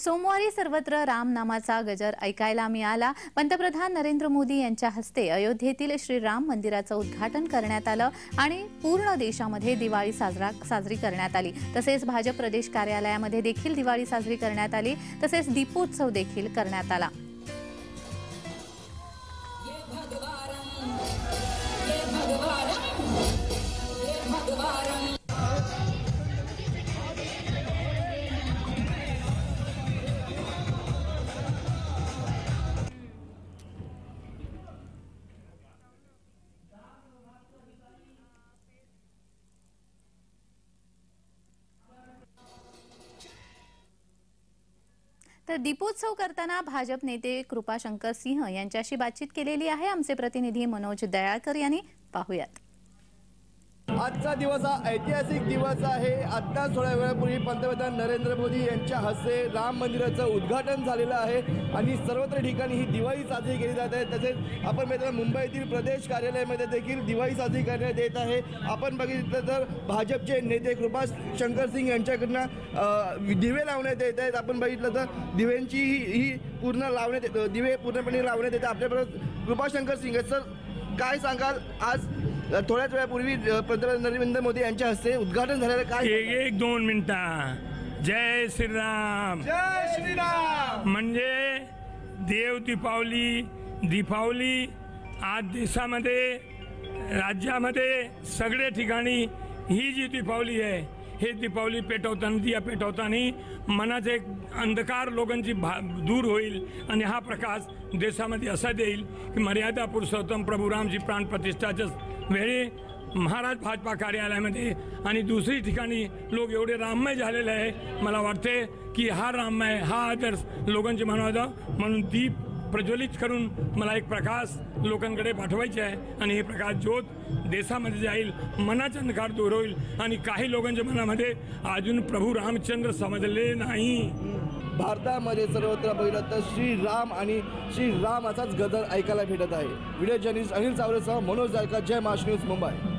सोमवारी सर्वत्र राम नामाचा गजर ऐकायला मिळाला। पंतप्रधान नरेंद्र मोदी यांच्या हस्ते अयोध्येतील श्री राम मंदिराचं उद्घाटन करण्यात आलं आणि पूर्ण देशामध्ये दिवाळी साजरी करण्यात आली। तसेच भाजप प्रदेश कार्यालयामध्ये देखील दिवाळी साजरी करण्यात आली। तसेच दीपोत्सव देखील करण्यात आला। तर दीपोत्सव करताना भाजप नेते कृपाशंकर सिंह यांच्याशी बातचीत केलेली आहे। आमचे प्रतिनिधी मनोज दयाळकर यांनी पाहूयात। आजचा दिवस हा ऐतिहासिक दिवस आहे। आता थोड्या वेळापूर्वी पंतप्रधान नरेंद्र मोदी यांच्या हस्ते राम मंदिराचं उद्घाटन झालेलं आहे आणि सर्वत्र ठिकाणी ही दिवाळी साजरी केली जात आहे। तसेच आपण बघितलं मुंबईतील प्रदेश कार्यालयामध्ये देखील दिवाळी साजरी करण्यात येत आहे। आपण बघितलं तर भाजपचे नेते कृपाशंकर सिंह यांच्याकडनं दिवे लावण्यात येत आहेत। आपण बघितलं तर दिव्यांची ही पूर्ण दिवे पूर्णपणे लावण्यात येतात। आपल्याबरोबर कृपाशंकर सिंह सर, काय सांगाल? आज थोड्याच वेळापूर्वी पंतप्रधान नरेंद्र मोदी यांच्या हस्ते उद्घाटन झालेलं काय? एक दोन मिनिटं। जय श्रीराम, जय श्रीराम। म्हणजे देव दीपावली आज देशामध्ये राज्यामध्ये सगळे ठिकाणी ही जी दीपावली आहे, हे दीपावली पेटवताना दिया पेटवताना मनाचे एक अंधकार लोकांची दूर होईल आणि हा प्रकाश देशामध्ये असा देईल की मर्यादा पुरुषोत्तम प्रभू रामची प्राणप्रतिष्ठाच्या वेळी महाराज भाजपा कार्यालयामध्ये आणि दुसरी ठिकाणी लोक एवढे राममय झालेले आहे। मला वाटते की हा राममय हा आदर्श लोकांची मनात म्हणून दीप प्रज्वलित करून मला एक प्रकाश लोकांकडे पाठवायचे आहे आणि हे प्रकाश ज्योत देशामध्ये जाईल, मनाचा अंधकार दूर होईल आणि काही लोकांच्या मनामध्ये अजून प्रभू रामचंद्र समजले नाही। भारतामध्ये सर्वत्र बघितलं तर श्रीराम आणि श्रीराम असाच गजर ऐकायला भेटत आहे। व्हिडिओ जर्नलिस्ट अनिल चावरेसह मनोज जायका, जय महाराष्ट्र न्यूज, मुंबई।